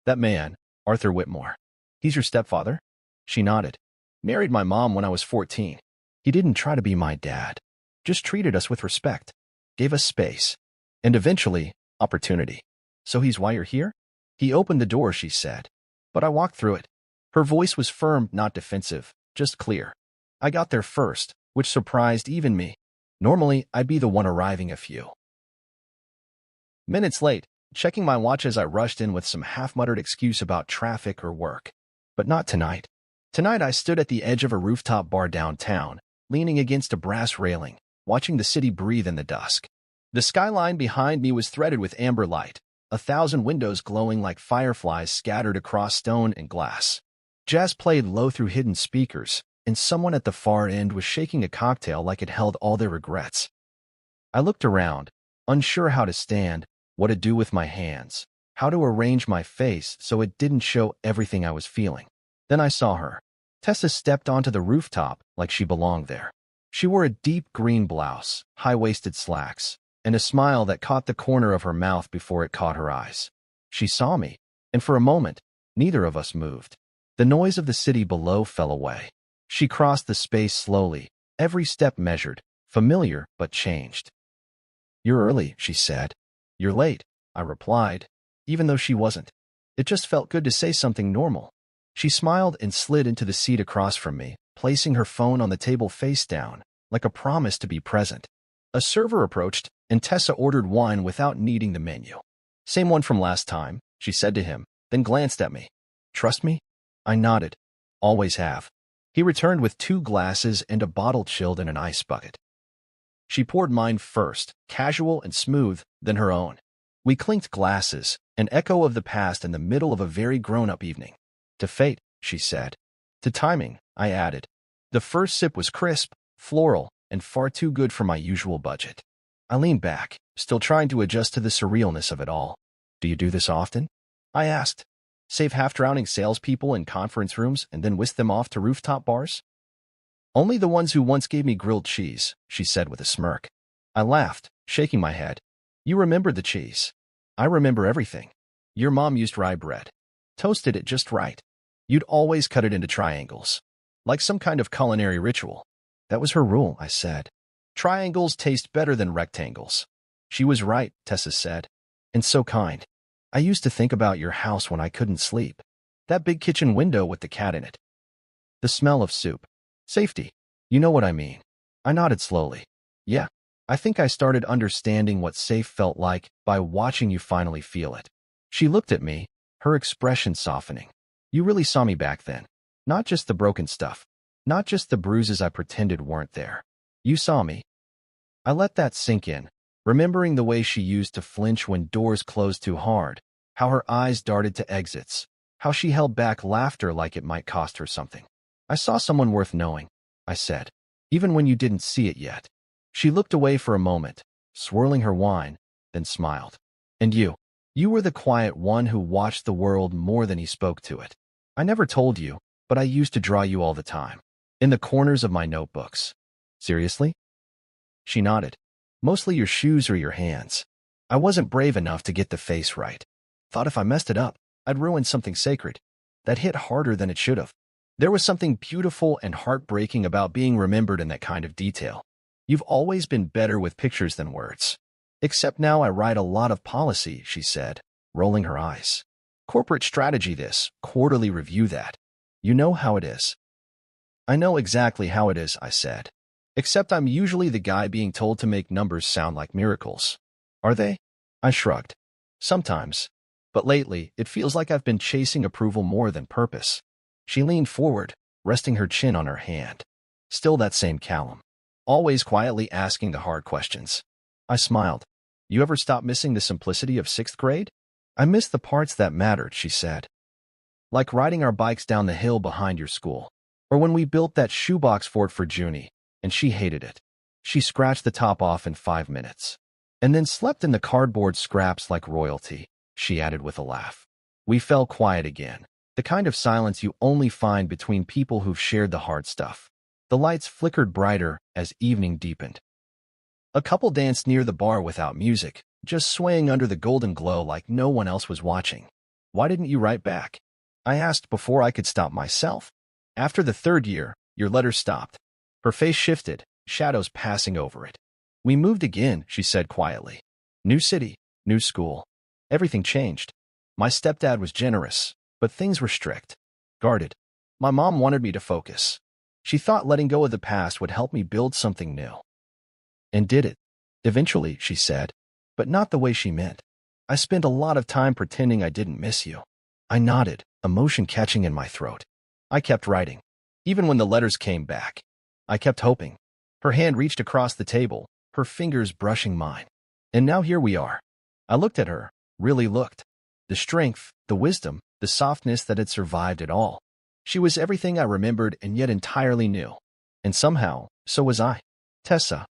That man, Arthur Whitmore. He's your stepfather? She nodded. Married my mom when I was 14. He didn't try to be my dad. Just treated us with respect. Gave us space. And eventually, opportunity. So he's why you're here? He opened the door, she said. But I walked through it. Her voice was firm, not defensive, just clear. I got there first, which surprised even me. Normally, I'd be the one arriving a few minutes late, checking my watch as I rushed in with some half-muttered excuse about traffic or work. But not tonight. Tonight I stood at the edge of a rooftop bar downtown, leaning against a brass railing, watching the city breathe in the dusk. The skyline behind me was threaded with amber light, 1,000 windows glowing like fireflies scattered across stone and glass. Jazz played low through hidden speakers, and someone at the far end was shaking a cocktail like it held all their regrets. I looked around, unsure how to stand, what to do with my hands, how to arrange my face so it didn't show everything I was feeling. Then I saw her. Tessa stepped onto the rooftop like she belonged there. She wore a deep green blouse, high-waisted slacks, and a smile that caught the corner of her mouth before it caught her eyes. She saw me, and for a moment, neither of us moved. The noise of the city below fell away. She crossed the space slowly, every step measured, familiar but changed. You're early, she said. You're late, I replied, even though she wasn't. It just felt good to say something normal. She smiled and slid into the seat across from me, placing her phone on the table face down, like a promise to be present. A server approached, and Tessa ordered wine without needing the menu. Same one from last time, she said to him, then glanced at me. Trust me? I nodded. Always have. He returned with 2 glasses and a bottle chilled in an ice bucket. She poured mine first, casual and smooth, then her own. We clinked glasses, an echo of the past in the middle of a very grown-up evening. To fate, she said. To timing, I added. The first sip was crisp, floral, and far too good for my usual budget. I leaned back, still trying to adjust to the surrealness of it all. Do you do this often? I asked. Save half-drowning salespeople in conference rooms and then whisk them off to rooftop bars? Only the ones who once gave me grilled cheese, she said with a smirk. I laughed, shaking my head. You remember the cheese. I remember everything. Your mom used rye bread. Toasted it just right. You'd always cut it into triangles. Like some kind of culinary ritual. That was her rule, I said. Triangles taste better than rectangles. She was right, Tessa said. And so kind. I used to think about your house when I couldn't sleep. That big kitchen window with the cat in it. The smell of soup. Safety. You know what I mean. I nodded slowly. Yeah, I think I started understanding what safe felt like by watching you finally feel it. She looked at me, her expression softening. You really saw me back then. Not just the broken stuff. Not just the bruises I pretended weren't there. You saw me. I let that sink in, remembering the way she used to flinch when doors closed too hard, how her eyes darted to exits, how she held back laughter like it might cost her something. I saw someone worth knowing, I said, even when you didn't see it yet. She looked away for a moment, swirling her wine, then smiled. And you were the quiet one who watched the world more than he spoke to it. I never told you, but I used to draw you all the time, in the corners of my notebooks. Seriously? She nodded. Mostly your shoes or your hands. I wasn't brave enough to get the face right. Thought if I messed it up, I'd ruin something sacred. That hit harder than it should have. There was something beautiful and heartbreaking about being remembered in that kind of detail. You've always been better with pictures than words. Except now I write a lot of policy, she said, rolling her eyes. Corporate strategy this, quarterly review that. You know how it is. I know exactly how it is, I said. Except I'm usually the guy being told to make numbers sound like miracles. Are they? I shrugged. Sometimes. But lately, it feels like I've been chasing approval more than purpose. She leaned forward, resting her chin on her hand. Still that same Callum. Always quietly asking the hard questions. I smiled. You ever stop missing the simplicity of 6th grade? I miss the parts that mattered, she said. Like riding our bikes down the hill behind your school. Or when we built that shoebox fort for Junie, and she hated it. She scratched the top off in 5 minutes. And then slept in the cardboard scraps like royalty, she added with a laugh. We fell quiet again, the kind of silence you only find between people who've shared the hard stuff. The lights flickered brighter as evening deepened. A couple danced near the bar without music, just swaying under the golden glow like no one else was watching. Why didn't you write back? I asked before I could stop myself. After the 3rd year, your letters stopped. Her face shifted, shadows passing over it. We moved again, she said quietly. New city, new school. Everything changed. My stepdad was generous, but things were strict. Guarded. My mom wanted me to focus. She thought letting go of the past would help me build something new. And did it. Eventually, she said, but not the way she meant. I spent a lot of time pretending I didn't miss you. I nodded, emotion catching in my throat. I kept writing. Even when the letters came back. I kept hoping. Her hand reached across the table, her fingers brushing mine. And now here we are. I looked at her, really looked. The strength, the wisdom, the softness that had survived it all. She was everything I remembered and yet entirely new. And somehow, so was I. Tessa.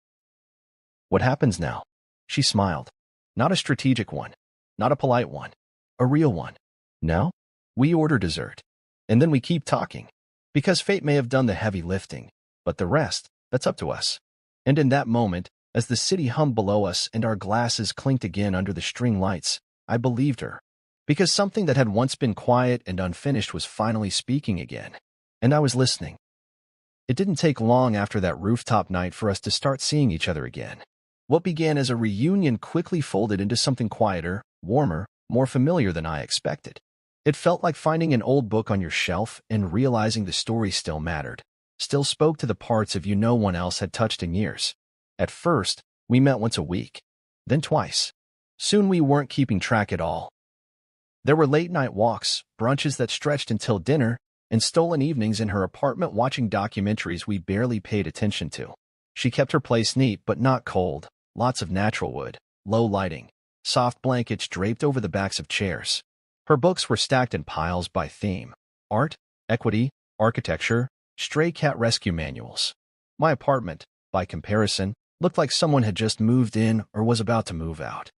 What happens now? She smiled. Not a strategic one. Not a polite one. A real one. Now? We order dessert. And then we keep talking. Because fate may have done the heavy lifting, but the rest, that's up to us. And in that moment, as the city hummed below us and our glasses clinked again under the string lights, I believed her. Because something that had once been quiet and unfinished was finally speaking again. And I was listening. It didn't take long after that rooftop night for us to start seeing each other again. What began as a reunion quickly folded into something quieter, warmer, more familiar than I expected. It felt like finding an old book on your shelf and realizing the story still mattered, still spoke to the parts of you no one else had touched in years. At first, we met once a week, then twice. Soon we weren't keeping track at all. There were late-night walks, brunches that stretched until dinner, and stolen evenings in her apartment watching documentaries we barely paid attention to. She kept her place neat but not cold, lots of natural wood, low lighting, soft blankets draped over the backs of chairs. Her books were stacked in piles by theme: art, equity, architecture, stray cat rescue manuals. My apartment, by comparison, looked like someone had just moved in or was about to move out.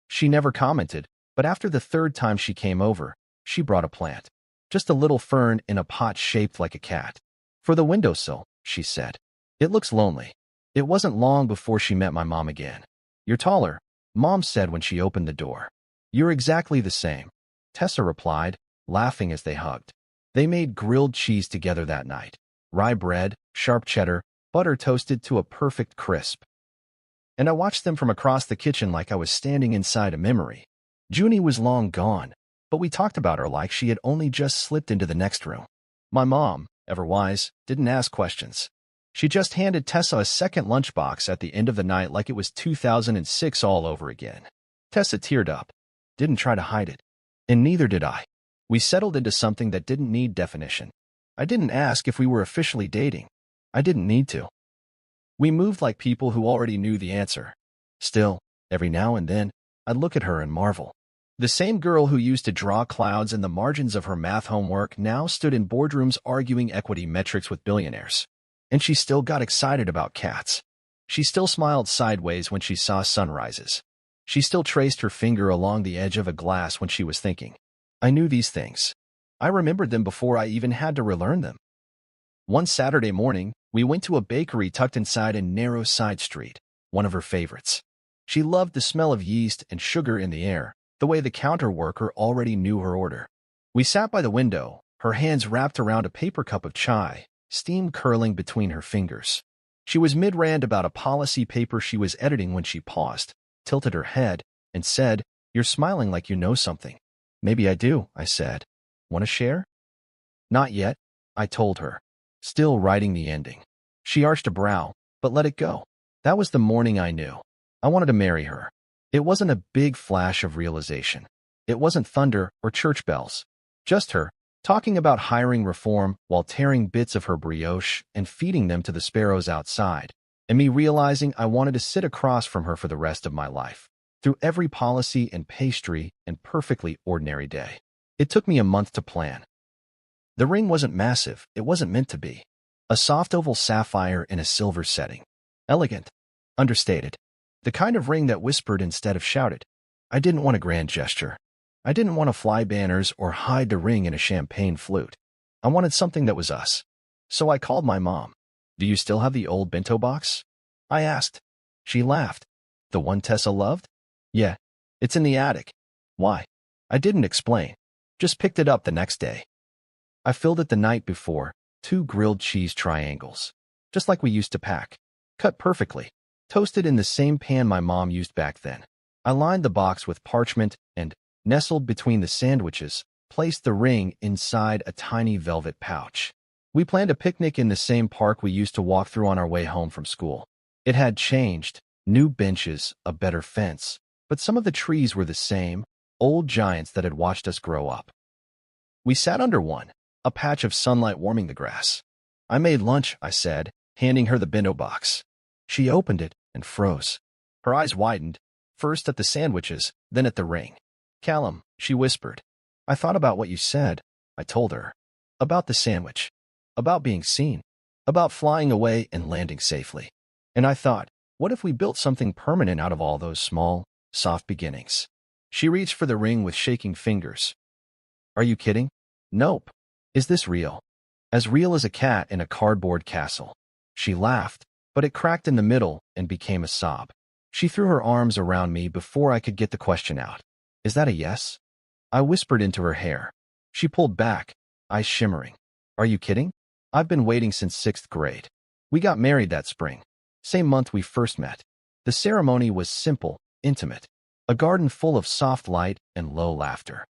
She never commented, but after the 3rd time she came over, she brought a plant. Just a little fern in a pot shaped like a cat. For the windowsill, she said. It looks lonely. It wasn't long before she met my mom again. You're taller, Mom said when she opened the door. You're exactly the same, Tessa replied, laughing as they hugged. They made grilled cheese together that night. Rye bread, sharp cheddar, butter toasted to a perfect crisp. And I watched them from across the kitchen like I was standing inside a memory. Junie was long gone, but we talked about her like she had only just slipped into the next room. My mom, ever wise, didn't ask questions. She just handed Tessa a second lunchbox at the end of the night like it was 2006 all over again. Tessa teared up. Didn't try to hide it. And neither did I. We settled into something that didn't need definition. I didn't ask if we were officially dating. I didn't need to. We moved like people who already knew the answer. Still, every now and then, I'd look at her and marvel. The same girl who used to draw clouds in the margins of her math homework now stood in boardrooms arguing equity metrics with billionaires. And she still got excited about cats. She still smiled sideways when she saw sunrises. She still traced her finger along the edge of a glass when she was thinking. I knew these things. I remembered them before I even had to relearn them. One Saturday morning, we went to a bakery tucked inside a narrow side street, one of her favorites. She loved the smell of yeast and sugar in the air, the way the counter worker already knew her order. We sat by the window, her hands wrapped around a paper cup of chai, steam curling between her fingers. She was mid-rant about a policy paper she was editing when she paused, tilted her head, and said, "You're smiling like you know something." "Maybe I do," I said. "Want to share?" "Not yet," I told her, still writing the ending. She arched a brow, but let it go. That was the morning I knew. I wanted to marry her. It wasn't a big flash of realization. It wasn't thunder or church bells. Just her, talking about hiring reform while tearing bits of her brioche and feeding them to the sparrows outside, and me realizing I wanted to sit across from her for the rest of my life, through every policy and pastry and perfectly ordinary day. It took me a month to plan. The ring wasn't massive. It wasn't meant to be. A soft oval sapphire in a silver setting. Elegant. Understated. The kind of ring that whispered instead of shouted. I didn't want a grand gesture. I didn't want to fly banners or hide the ring in a champagne flute. I wanted something that was us. So I called my mom. "Do you still have the old bento box?" I asked. She laughed. "The one Tessa loved?" "Yeah. It's in the attic." "Why?" I didn't explain. Just picked it up the next day. I filled it the night before, 2 grilled cheese triangles. Just like we used to pack. Cut perfectly. Toasted in the same pan my mom used back then. I lined the box with parchment and, nestled between the sandwiches, placed the ring inside a tiny velvet pouch. We planned a picnic in the same park we used to walk through on our way home from school. It had changed, new benches, a better fence, but some of the trees were the same, old giants that had watched us grow up. We sat under one, a patch of sunlight warming the grass. "I made lunch," I said, handing her the bento box. She opened it and froze. Her eyes widened, first at the sandwiches, then at the ring. "Callum," she whispered. "I thought about what you said," I told her. About the sandwich. About being seen. About flying away and landing safely. And I thought, what if we built something permanent out of all those small, soft beginnings? She reached for the ring with shaking fingers. "Are you kidding?" "Nope. Is this real?" "As real as a cat in a cardboard castle." She laughed, but it cracked in the middle and became a sob. She threw her arms around me before I could get the question out. "Is that a yes?" I whispered into her hair. She pulled back, eyes shimmering. "Are you kidding? I've been waiting since 6th grade. We got married that spring. Same month we first met. The ceremony was simple, intimate. A garden full of soft light and low laughter.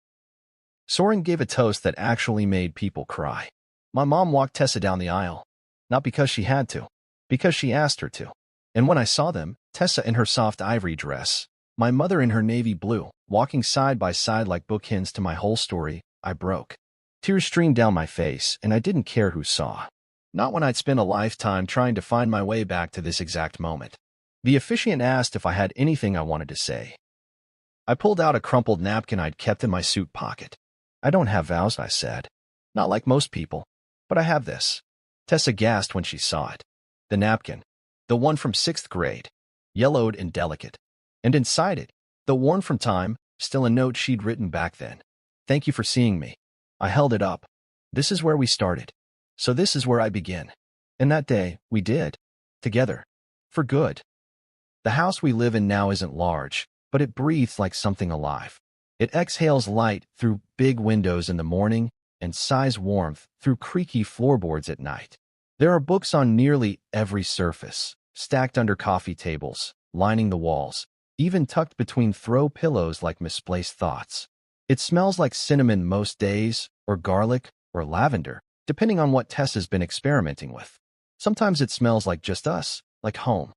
Soren gave a toast that actually made people cry. My mom walked Tessa down the aisle. Not because she had to, because she asked her to. And when I saw them, Tessa in her soft ivory dress, my mother in her navy blue, walking side by side like bookends to my whole story, I broke. Tears streamed down my face, and I didn't care who saw. Not when I'd spent a lifetime trying to find my way back to this exact moment. The officiant asked if I had anything I wanted to say. I pulled out a crumpled napkin I'd kept in my suit pocket. "I don't have vows," I said. "Not like most people. But I have this." Tessa gasped when she saw it. The napkin. The one from 6th grade. Yellowed and delicate. And inside it, though worn from time, still a note she'd written back then. "Thank you for seeing me." I held it up. "This is where we started. So this is where I begin." And that day, we did. Together. For good. The house we live in now isn't large, but it breathes like something alive. It exhales light through big windows in the morning and sighs warmth through creaky floorboards at night. There are books on nearly every surface, stacked under coffee tables, lining the walls, even tucked between throw pillows like misplaced thoughts. It smells like cinnamon most days, or garlic, or lavender, depending on what Tessa's been experimenting with. Sometimes it smells like just us, like home.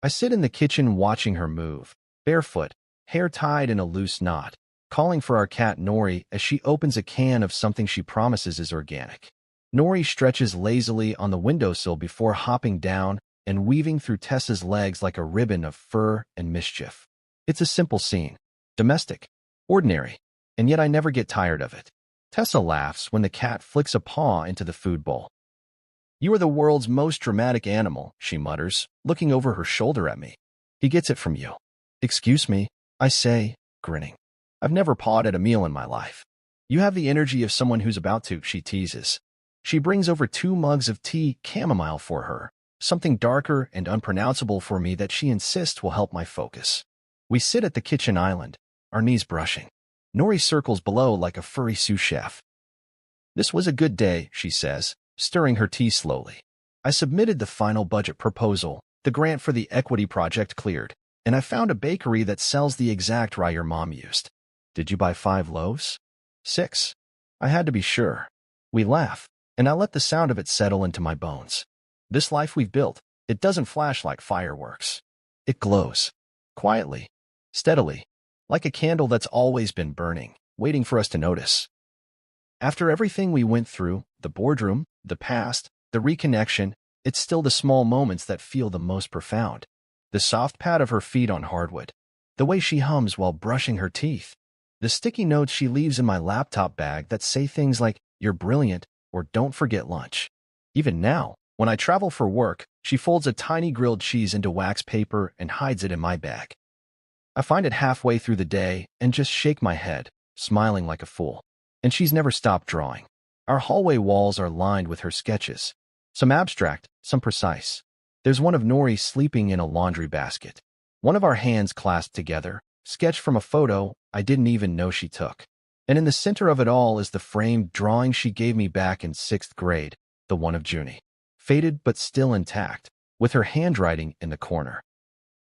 I sit in the kitchen watching her move, barefoot, hair tied in a loose knot, calling for our cat Nori as she opens a can of something she promises is organic. Nori stretches lazily on the windowsill before hopping down and weaving through Tessa's legs like a ribbon of fur and mischief. It's a simple scene, domestic, ordinary, and yet I never get tired of it. Tessa laughs when the cat flicks a paw into the food bowl. "You are the world's most dramatic animal," she mutters, looking over her shoulder at me. "He gets it from you." "Excuse me," I say, grinning. "I've never pawed at a meal in my life." "You have the energy of someone who's about to," she teases. She brings over 2 mugs of tea chamomile for her, something darker and unpronounceable for me that she insists will help my focus. We sit at the kitchen island, our knees brushing. Nori circles below like a furry sous chef. "This was a good day," she says, stirring her tea slowly. "I submitted the final budget proposal, the grant for the equity project cleared, and I found a bakery that sells the exact rye your mom used." "Did you buy 5 loaves?" "6. I had to be sure." We laugh, and I let the sound of it settle into my bones. This life we've built, it doesn't flash like fireworks. It glows. Quietly. Steadily. Like a candle that's always been burning, waiting for us to notice. After everything we went through, the boardroom, the past, the reconnection, it's still the small moments that feel the most profound. The soft pat of her feet on hardwood. The way she hums while brushing her teeth. The sticky notes she leaves in my laptop bag that say things like, "You're brilliant," or "Don't forget lunch." Even now, when I travel for work, she folds a tiny grilled cheese into wax paper and hides it in my bag. I find it halfway through the day and just shake my head, smiling like a fool. And she's never stopped drawing. Our hallway walls are lined with her sketches. Some abstract, some precise. There's one of Nori sleeping in a laundry basket. One of our hands clasped together, sketched from a photo I didn't even know she took. And in the center of it all is the framed drawing she gave me back in 6th grade, the one of Junie. Faded but still intact, with her handwriting in the corner.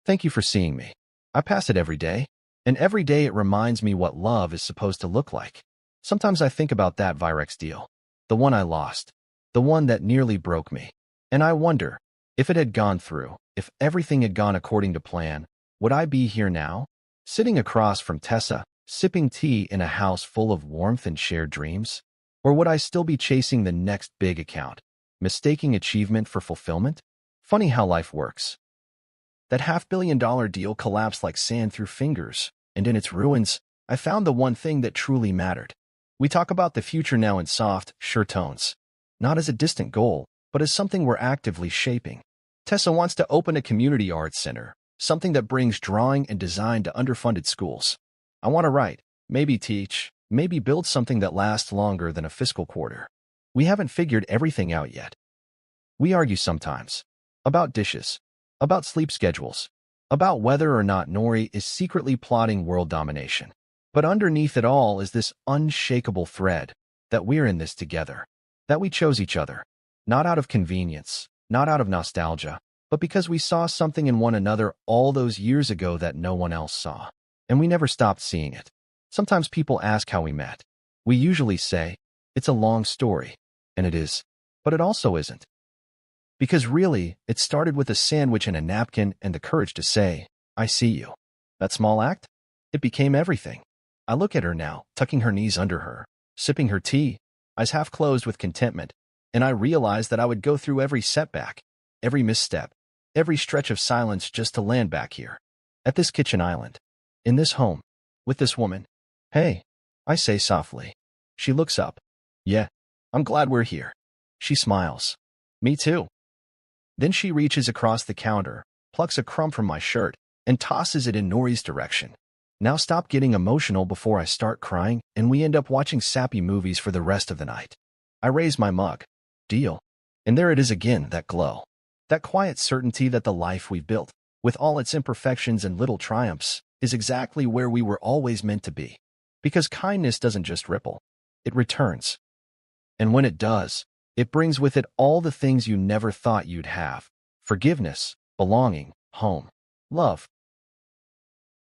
"Thank you for seeing me. I pass it every day, and every day it reminds me what love is supposed to look like." Sometimes I think about that Virex deal, the one I lost, the one that nearly broke me, and I wonder, if it had gone through, if everything had gone according to plan, would I be here now, sitting across from Tessa, sipping tea in a house full of warmth and shared dreams? Or would I still be chasing the next big account, mistaking achievement for fulfillment? Funny how life works. That $500 million deal collapsed like sand through fingers, and in its ruins, I found the one thing that truly mattered. We talk about the future now in soft, sure tones, not as a distant goal, but as something we're actively shaping. Tessa wants to open a community arts center, something that brings drawing and design to underfunded schools. I want to write, maybe teach, maybe build something that lasts longer than a fiscal quarter. We haven't figured everything out yet. We argue sometimes. About dishes. About sleep schedules. About whether or not Nori is secretly plotting world domination. But underneath it all is this unshakable thread, that we're in this together. That we chose each other. Not out of convenience, not out of nostalgia, but because we saw something in one another all those years ago that no one else saw. And we never stopped seeing it. Sometimes people ask how we met. We usually say, it's a long story. And it is. But it also isn't. Because really, it started with a sandwich and a napkin and the courage to say, "I see you." That small act? It became everything. I look at her now, tucking her knees under her, sipping her tea, eyes half closed with contentment, and I realize that I would go through every setback, every misstep, every stretch of silence just to land back here, at this kitchen island, in this home, with this woman. "Hey," I say softly. She looks up. "Yeah, I'm glad we're here." She smiles. "Me too." Then she reaches across the counter, plucks a crumb from my shirt, and tosses it in Nori's direction. Now stop getting emotional before I start crying, and we end up watching sappy movies for the rest of the night. I raise my mug. Deal. And there it is again, that glow. That quiet certainty that the life we've built, with all its imperfections and little triumphs, is exactly where we were always meant to be. Because kindness doesn't just ripple. It returns. And when it does, it brings with it all the things you never thought you'd have. Forgiveness, belonging, home, love,